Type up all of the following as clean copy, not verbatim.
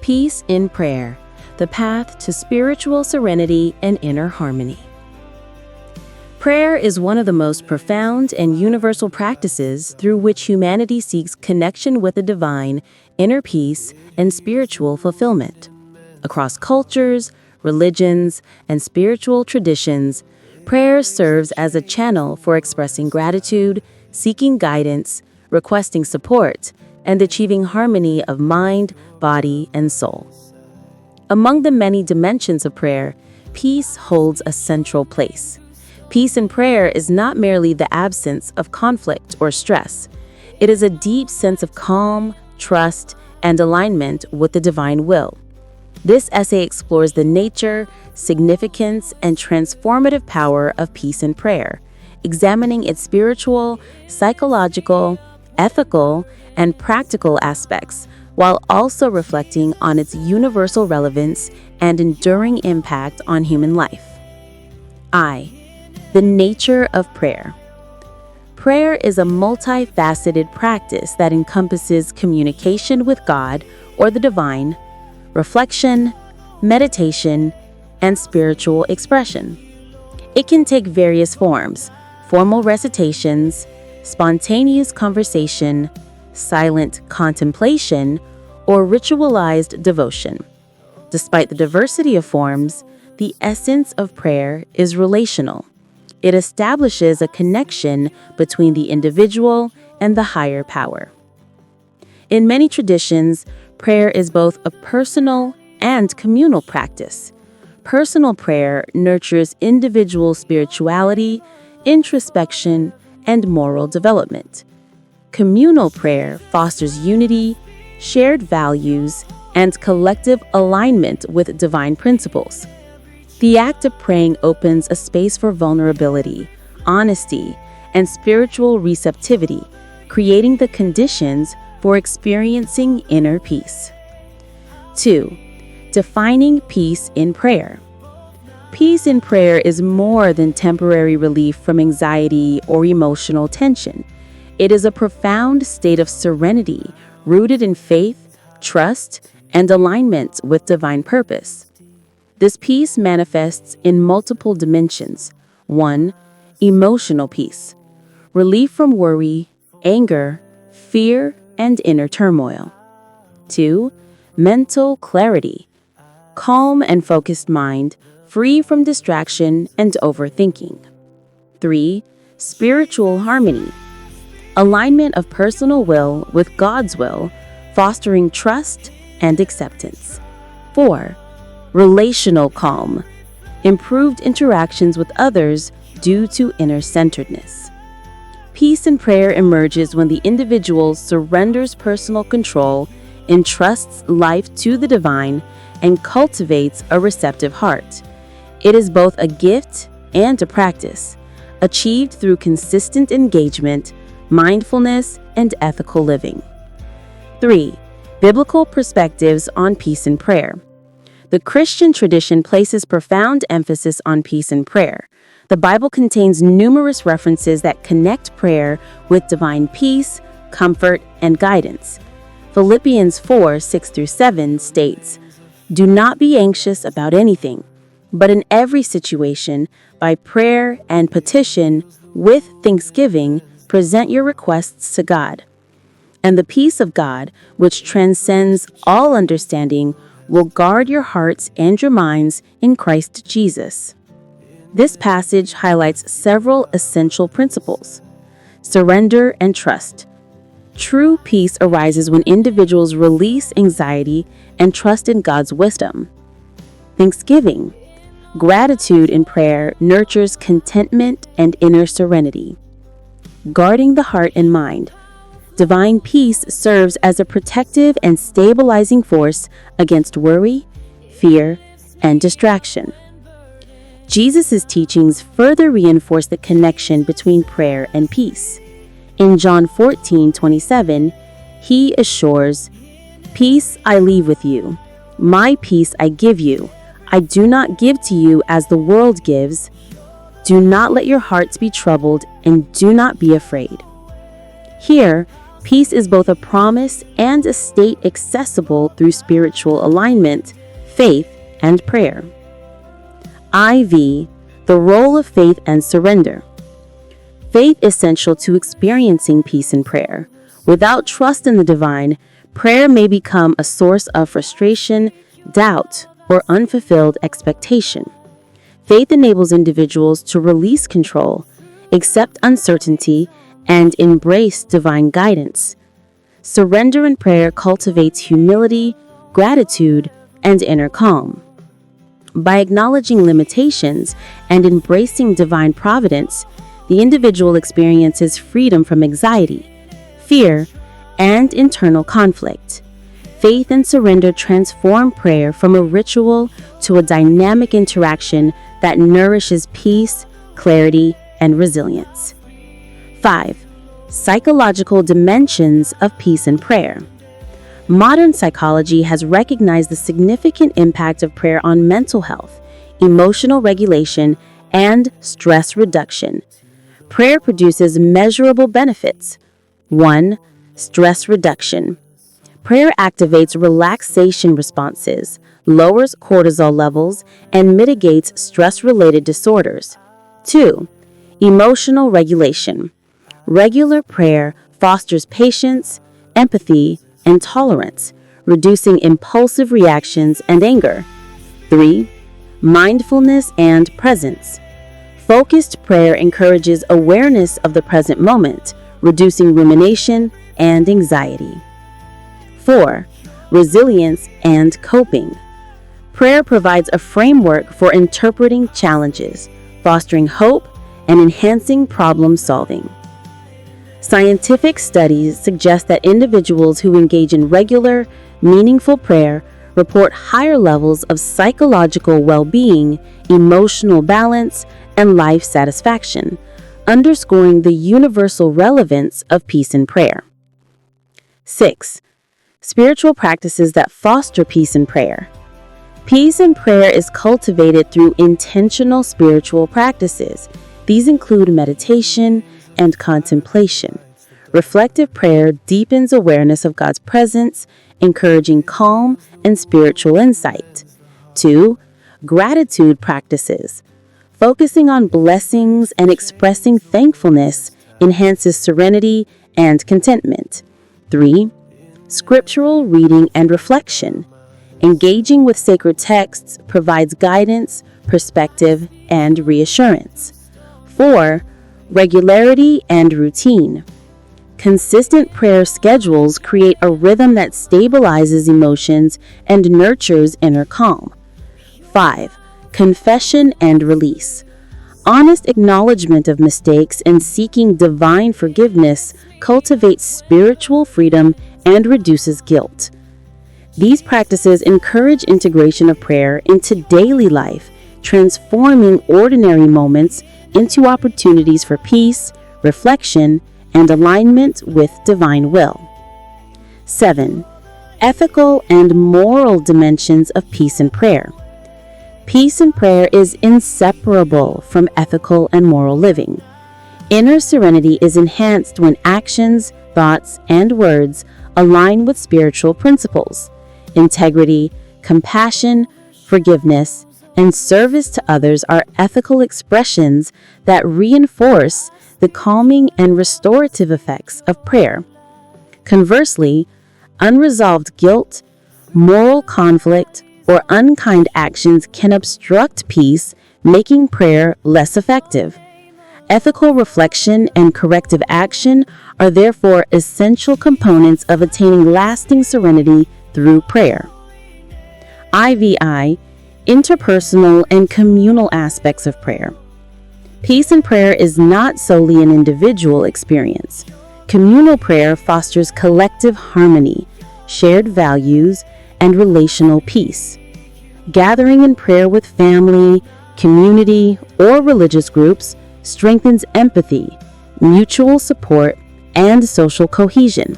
Peace in prayer, the path to spiritual serenity and inner harmony. Prayer is one of the most profound and universal practices through which humanity seeks connection with the divine, inner peace, and spiritual fulfillment. Across cultures, religions, and spiritual traditions, prayer serves as a channel for expressing gratitude, seeking guidance, requesting support, and achieving harmony of mind, body, and soul. Among the many dimensions of prayer, peace holds a central place. Peace in prayer is not merely the absence of conflict or stress. It is a deep sense of calm, trust, and alignment with the divine will. This essay explores the nature, significance, and transformative power of peace in prayer, examining its spiritual, psychological, ethical, and practical aspects, while also reflecting on its universal relevance and enduring impact on human life. The nature of prayer. Prayer is a multifaceted practice that encompasses communication with God or the divine, reflection, meditation, and spiritual expression. It can take various forms: formal recitations, spontaneous conversation, silent contemplation, or ritualized devotion. Despite the diversity of forms, the essence of prayer is relational. It establishes a connection between the individual and the higher power. In many traditions, prayer is both a personal and communal practice. Personal prayer nurtures individual spirituality, introspection, and moral development. Communal prayer fosters unity, shared values, and collective alignment with divine principles. The act of praying opens a space for vulnerability, honesty, and spiritual receptivity, creating the conditions for experiencing inner peace. 2. Defining peace in prayer. Peace in prayer is more than temporary relief from anxiety or emotional tension. It is a profound state of serenity rooted in faith, trust, and alignment with divine purpose. This peace manifests in multiple dimensions. 1. Emotional peace. Relief from worry, anger, fear, and inner turmoil. 2. Mental clarity. Calm and focused mind, free from distraction and overthinking. 3. Spiritual harmony. Alignment of personal will with God's will, fostering trust and acceptance. 4. Relational calm. Improved interactions with others due to inner centeredness. Peace in prayer emerges when the individual surrenders personal control, entrusts life to the divine, and cultivates a receptive heart. It is both a gift and a practice, achieved through consistent engagement, mindfulness, and ethical living. 3. Biblical perspectives on peace in prayer. The Christian tradition places profound emphasis on peace in prayer. The Bible contains numerous references that connect prayer with divine peace, comfort, and guidance. Philippians 4:6-7 states, "Do not be anxious about anything, but in every situation, by prayer and petition, with thanksgiving, present your requests to God. And the peace of God, which transcends all understanding, will guard your hearts and your minds in Christ Jesus." This passage highlights several essential principles. Surrender and trust. True peace arises when individuals release anxiety and trust in God's wisdom. Thanksgiving. Gratitude in prayer nurtures contentment and inner serenity. Guarding the heart and mind. Divine peace serves as a protective and stabilizing force against worry, fear, and distraction. Jesus' teachings further reinforce the connection between prayer and peace. In John 14:27, he assures, "Peace I leave with you. My peace I give you. I do not give to you as the world gives. Do not let your hearts be troubled and do not be afraid." Here, Peace is both a promise and a state accessible through spiritual alignment, faith, and prayer. IV. The role of faith and surrender. Faith is essential to experiencing peace in prayer. Without trust in the divine, prayer may become a source of frustration, doubt, or unfulfilled expectation. Faith enables individuals to release control, accept uncertainty, and embrace divine guidance. Surrender in prayer cultivates humility, gratitude, and inner calm. By acknowledging limitations and embracing divine providence, the individual experiences freedom from anxiety, fear, and internal conflict. Faith and surrender transform prayer from a ritual to a dynamic interaction that nourishes peace, clarity, and resilience. 5. Psychological dimensions of peace and prayer. Modern psychology has recognized the significant impact of prayer on mental health, emotional regulation, and stress reduction. Prayer produces measurable benefits. 1. Stress reduction. Prayer activates relaxation responses, lowers cortisol levels, and mitigates stress-related disorders. 2. Emotional regulation. Regular prayer fosters patience, empathy, and tolerance, reducing impulsive reactions and anger. 3. Mindfulness and presence. Focused prayer encourages awareness of the present moment, reducing rumination and anxiety. 4. Resilience and coping. Prayer provides a framework for interpreting challenges, fostering hope, and enhancing problem solving. Scientific studies suggest that individuals who engage in regular, meaningful prayer report higher levels of psychological well-being, emotional balance, and life satisfaction, underscoring the universal relevance of peace in prayer. 6. Spiritual practices that foster peace in prayer. Peace in prayer is cultivated through intentional spiritual practices. These include meditation and contemplation. Reflective prayer deepens awareness of God's presence, encouraging calm and spiritual insight. 2. Gratitude practices. Focusing on blessings and expressing thankfulness enhances serenity and contentment. 3. Scriptural reading and reflection. Engaging with sacred texts provides guidance, perspective, and reassurance. 4. Regularity and routine. Consistent prayer schedules create a rhythm that stabilizes emotions and nurtures inner calm. 5. Confession and release. Honest acknowledgement of mistakes and seeking divine forgiveness cultivates spiritual freedom and reduces guilt. These practices encourage integration of prayer into daily life, transforming ordinary moments into opportunities for peace, reflection, and alignment with divine will. 7. Ethical and moral dimensions of peace and prayer. Peace and prayer is inseparable from ethical and moral living. Inner serenity is enhanced when actions, thoughts, and words align with spiritual principles. Integrity, compassion, forgiveness, and service to others are ethical expressions that reinforce the calming and restorative effects of prayer. Conversely, unresolved guilt, moral conflict, or unkind actions can obstruct peace, making prayer less effective. Ethical reflection and corrective action are therefore essential components of attaining lasting serenity through prayer. IVI, interpersonal and communal aspects of prayer. Peace in prayer is not solely an individual experience. Communal prayer fosters collective harmony, shared values, and relational peace. Gathering in prayer with family, community, or religious groups strengthens empathy, mutual support, and social cohesion.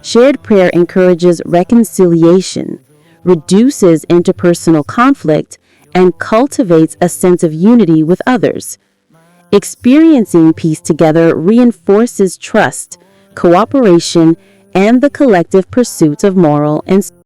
Shared prayer encourages reconciliation, reduces interpersonal conflict, and cultivates a sense of unity with others. Experiencing peace together reinforces trust, cooperation, and the collective pursuit of moral and